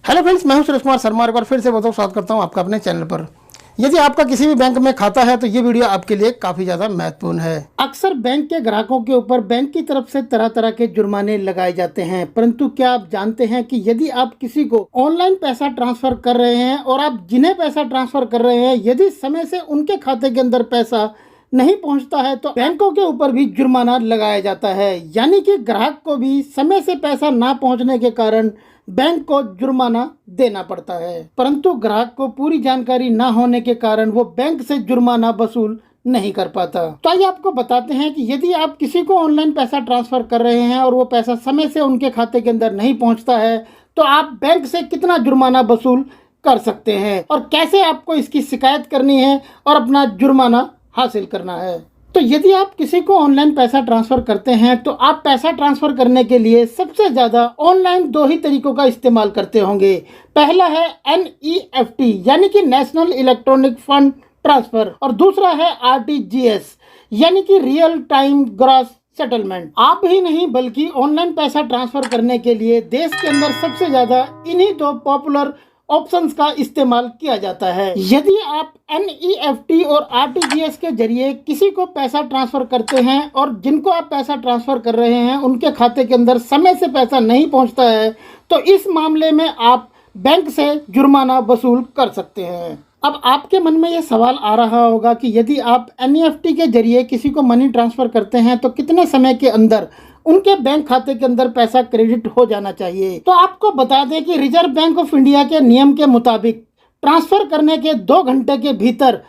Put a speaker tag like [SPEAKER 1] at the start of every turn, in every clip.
[SPEAKER 1] Hello friends, मैं हूं सुरेश कुमार शर्मा और फिर से बहुत स्वागत करता हूं आपका अपने चैनल पर। यदि आपका किसी भी बैंक में खाता है तो ये वीडियो आपके लिए काफ़ी ज़्यादा महत्वपूर्ण है। अक्सर बैंक के ग्राहकों के ऊपर बैंक की तरफ से तरह तरह के जुर्माने लगाए जाते हैं, परंतु क्या आप जानते हैं कि यदि आप किसी को ऑनलाइन पैसा ट्रांसफर कर रहे हैं और आप जिन्हें पैसा ट्रांसफर कर रहे हैं यदि समय से उनके खाते के अंदर पैसा नहीं पहुंचता है तो बैंकों के ऊपर भी जुर्माना लगाया जाता है। यानी कि ग्राहक को भी समय से पैसा ना पहुंचने के कारण बैंक को जुर्माना देना पड़ता है, परंतु ग्राहक को पूरी जानकारी ना होने के कारण वो बैंक से जुर्माना वसूल नहीं कर पाता। तो आइए आपको बताते हैं कि यदि आप किसी को ऑनलाइन पैसा ट्रांसफर कर रहे हैं और वो पैसा समय से उनके खाते के अंदर नहीं पहुंचता है तो आप बैंक से कितना जुर्माना वसूल कर सकते हैं और कैसे आपको इसकी शिकायत करनी है और अपना जुर्माना हासिल करना है। तो यदि आप किसी को ऑनलाइन पैसा ट्रांसफर करते हैं तो आप पैसा ट्रांसफर करने के लिए सबसे ज़्यादा ऑनलाइन दो ही तरीकों का इस्तेमाल करते होंगे। पहला है NEFT यानी कि नेशनल इलेक्ट्रॉनिक फंड ट्रांसफर और दूसरा है RTGS यानी कि रियल टाइम ग्रॉस सेटलमेंट। आप ही नहीं बल्कि ऑनलाइन पैसा ट्रांसफर करने के लिए देश के अंदर सबसे ज़्यादा इन्हीं दो पॉपुलर ऑप्शंस का इस्तेमाल किया जाता है। यदि आप NEFT और RTGS के जरिए किसी को पैसा ट्रांसफर करते हैं और जिनको आप पैसा ट्रांसफर कर रहे हैं उनके खाते के अंदर समय से पैसा नहीं पहुंचता है तो इस मामले में आप बैंक से जुर्माना वसूल कर सकते हैं। अब आपके मन में ये सवाल आ रहा होगा कि यदि आप NEFT के जरिए किसी को मनी ट्रांसफ़र करते हैं तो कितने समय के अंदर उनके बैंक खाते के अंदर पैसा क्रेडिट हो जाना चाहिए। तो आपको बता दें कि रिजर्व बैंक ऑफ इंडिया के नियम के मुताबिक ट्रांसफ़र करने के 2 घंटे के भीतर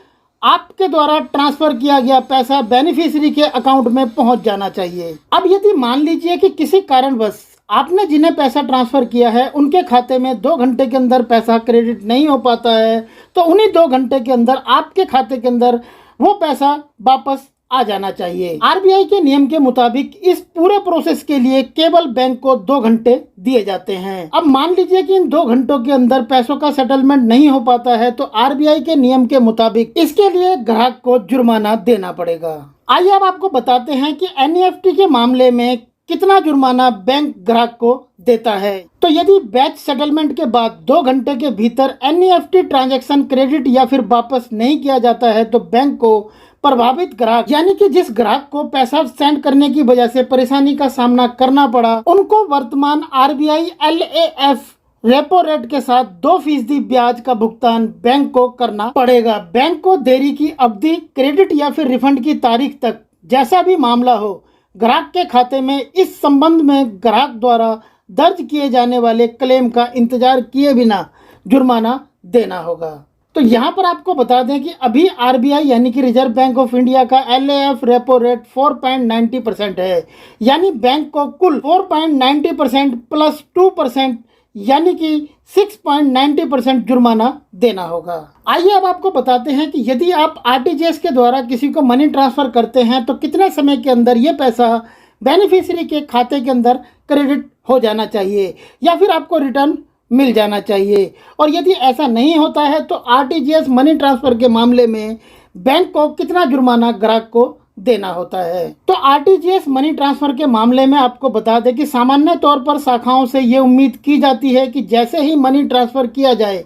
[SPEAKER 1] आपके द्वारा ट्रांसफ़र किया गया पैसा बेनिफिशियरी के अकाउंट में पहुंच जाना चाहिए। अब यदि मान लीजिए कि किसी कारणवश आपने जिन्हें पैसा ट्रांसफ़र किया है उनके खाते में 2 घंटे के अंदर पैसा क्रेडिट नहीं हो पाता है तो उन्हीं 2 घंटे के अंदर आपके खाते के अंदर वो पैसा वापस आ जाना चाहिए। RBI के नियम के मुताबिक इस पूरे प्रोसेस के लिए केवल बैंक को 2 घंटे दिए जाते हैं। अब मान लीजिए कि इन 2 घंटों के अंदर पैसों का सेटलमेंट नहीं हो पाता है तो RBI के नियम के मुताबिक इसके लिए ग्राहक को जुर्माना देना पड़ेगा। आइए अब आपको बताते हैं कि NEFT के मामले में कितना जुर्माना बैंक ग्राहक को देता है। तो यदि बैच सेटलमेंट के बाद 2 घंटे के भीतर NEFT ट्रांजैक्शन क्रेडिट या फिर वापस नहीं किया जाता है तो बैंक को प्रभावित ग्राहक यानी कि जिस ग्राहक को पैसा सेंड करने की वजह से परेशानी का सामना करना पड़ा उनको वर्तमान RBI LAF रेपो रेट के साथ 2% ब्याज का भुगतान बैंक को करना पड़ेगा। बैंक को देरी की अवधि, क्रेडिट या फिर रिफंड की तारीख तक जैसा भी मामला हो ग्राहक के खाते में इस संबंध में ग्राहक द्वारा दर्ज किए जाने वाले क्लेम का इंतजार किए बिना जुर्माना देना होगा। तो यहाँ पर आपको बता दें कि अभी RBI यानी कि रिजर्व बैंक ऑफ इंडिया का LAF रेपो रेट 4.90% है, यानी बैंक को कुल 4.90% प्लस 2% यानी कि 6.90% जुर्माना देना होगा। आइए अब आपको बताते हैं कि यदि आप RTGS के द्वारा किसी को मनी ट्रांसफ़र करते हैं तो कितने समय के अंदर ये पैसा बेनिफिशियरी के खाते के अंदर क्रेडिट हो जाना चाहिए या फिर आपको रिटर्न मिल जाना चाहिए। और यदि ऐसा नहीं होता है तो RTGS मनी ट्रांसफ़र के मामले में बैंक को कितना जुर्माना ग्राहक को देना होता है। तो RTGS मनी ट्रांसफ़र के मामले में आपको बता दें कि सामान्य तौर पर शाखाओं से ये उम्मीद की जाती है कि जैसे ही मनी ट्रांसफ़र किया जाए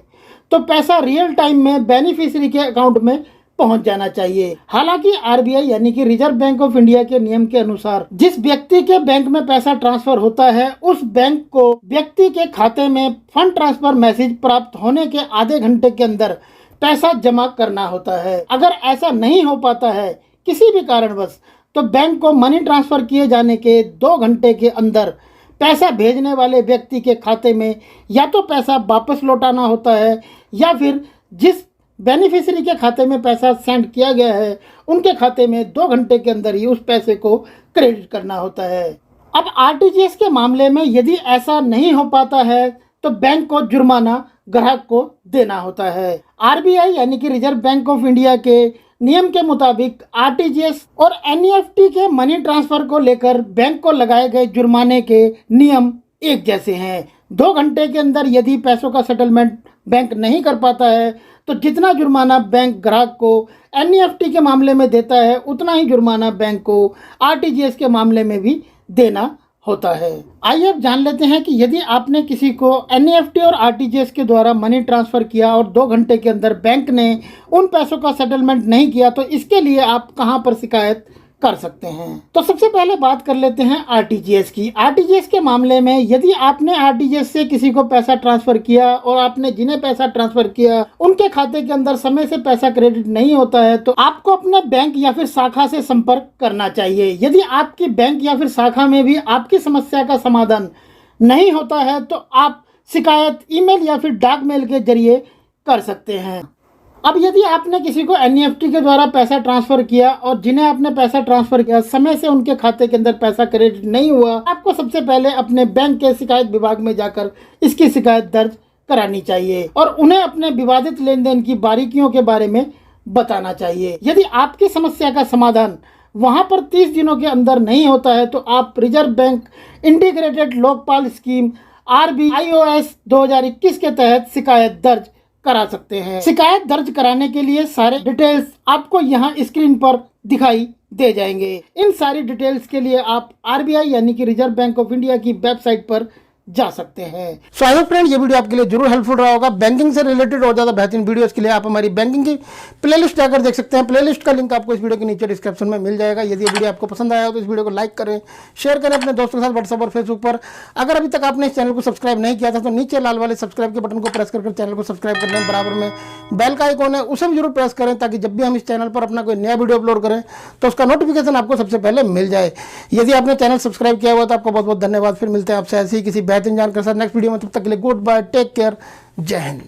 [SPEAKER 1] तो पैसा रियल टाइम में बेनिफिशियरी के अकाउंट में पहुंच जाना चाहिए। हालांकि RBI यानी कि रिजर्व बैंक ऑफ इंडिया के नियम के अनुसार जिस व्यक्ति के बैंक में पैसा ट्रांसफर होता है उस बैंक को व्यक्ति के खाते में फंड ट्रांसफर मैसेज प्राप्त होने के आधे घंटे के अंदर पैसा जमा करना होता है। अगर ऐसा नहीं हो पाता है किसी भी कारणवश तो बैंक को मनी ट्रांसफर किए जाने के 2 घंटे के अंदर पैसा भेजने वाले व्यक्ति के खाते में या तो पैसा वापस लौटाना होता है या फिर जिस बेनिफिशियरी के खाते में पैसा सेंड किया गया है उनके खाते में 2 घंटे के अंदर ही उस पैसे को क्रेडिट करना होता है। अब RTGS के मामले में यदि ऐसा नहीं हो पाता है तो बैंक को जुर्माना ग्राहक को देना होता है। RBI यानी कि रिजर्व बैंक ऑफ इंडिया के नियम के मुताबिक RTGS और NEFT के मनी ट्रांसफ़र को लेकर बैंक को लगाए गए जुर्माने के नियम एक जैसे हैं। 2 घंटे के अंदर यदि पैसों का सेटलमेंट बैंक नहीं कर पाता है तो जितना जुर्माना बैंक ग्राहक को NEFT के मामले में देता है उतना ही जुर्माना बैंक को RTGS के मामले में भी देना होता है। आइए अब जान लेते हैं कि यदि आपने किसी को एनईएफटी और आरटीजीएस के द्वारा मनी ट्रांसफ़र किया और 2 घंटे के अंदर बैंक ने उन पैसों का सेटलमेंट नहीं किया तो इसके लिए आप कहां पर शिकायत कर सकते हैं। तो सबसे पहले बात कर लेते हैं आरटीजीएस की। आरटीजीएस के मामले में यदि आपने आरटीजीएस से किसी को पैसा ट्रांसफर किया और आपने जिन्हें पैसा ट्रांसफर किया उनके खाते के अंदर समय से पैसा क्रेडिट नहीं होता है तो आपको अपने बैंक या फिर शाखा से संपर्क करना चाहिए। यदि आपकी बैंक या फिर शाखा में भी आपकी समस्या का समाधान नहीं होता है तो आप शिकायत ईमेल या फिर डाक मेल के जरिए कर सकते हैं। अब यदि आपने किसी को एनईएफटी के द्वारा पैसा ट्रांसफ़र किया और जिन्हें आपने पैसा ट्रांसफ़र किया समय से उनके खाते के अंदर पैसा क्रेडिट नहीं हुआ, आपको सबसे पहले अपने बैंक के शिकायत विभाग में जाकर इसकी शिकायत दर्ज करानी चाहिए और उन्हें अपने विवादित लेन देन की बारीकियों के बारे में बताना चाहिए। यदि आपकी समस्या का समाधान वहां पर 30 दिनों के अंदर नहीं होता है तो आप reserve bank integrated Lokpal scheme RBIOS 2021 के तहत शिकायत दर्ज करा सकते हैं। शिकायत दर्ज कराने के लिए सारे डिटेल्स आपको यहाँ स्क्रीन पर दिखाई दे जाएंगे। इन सारी डिटेल्स के लिए आप RBI यानी कि रिजर्व बैंक ऑफ इंडिया की वेबसाइट पर जा सकते हैं। सो आई होप फ्रेंड ये वीडियो आपके लिए जरूर हेल्पफुल रहा होगा। बैंकिंग से रिलेटेड और ज़्यादा बेहतरीन वीडियोस के लिए आप हमारी बैंकिंग की प्लेलिस्ट जाकर देख सकते हैं। प्लेलिस्ट का लिंक आपको इस वीडियो के नीचे डिस्क्रिप्शन में मिल जाएगा। यदि ये वीडियो आपको पसंद आया हो तो इस वीडियो को लाइक करें, शेयर करें अपने दोस्तों के साथ व्हाट्सएप और फेसबुक पर। अगर अभी तक आपने इस चैनल को सब्सक्राइब नहीं किया था तो नीचे लाल वाले सब्सक्राइब के बटन को प्रेस करके चैनल को सब्सक्राइब कर लें। बराबर में बेल का आइकॉन है उसे भी जरूर प्रेस करें ताकि जब भी हम इस चैनल पर अपना कोई नया वीडियो अपलोड करें तो उसका नोटिफिकेशन आपको सबसे पहले मिल जाए। यदि आपने चैनल सब्सक्राइब किया हुआ तो आपको बहुत बहुत धन्यवाद। फिर मिलते हैं आपसे ऐसे ही किसी बेहतरीन जानकारी के साथ नेक्स्ट वीडियो में। तब तक के लिए गुड बाय, टेक केयर, जय हिंद।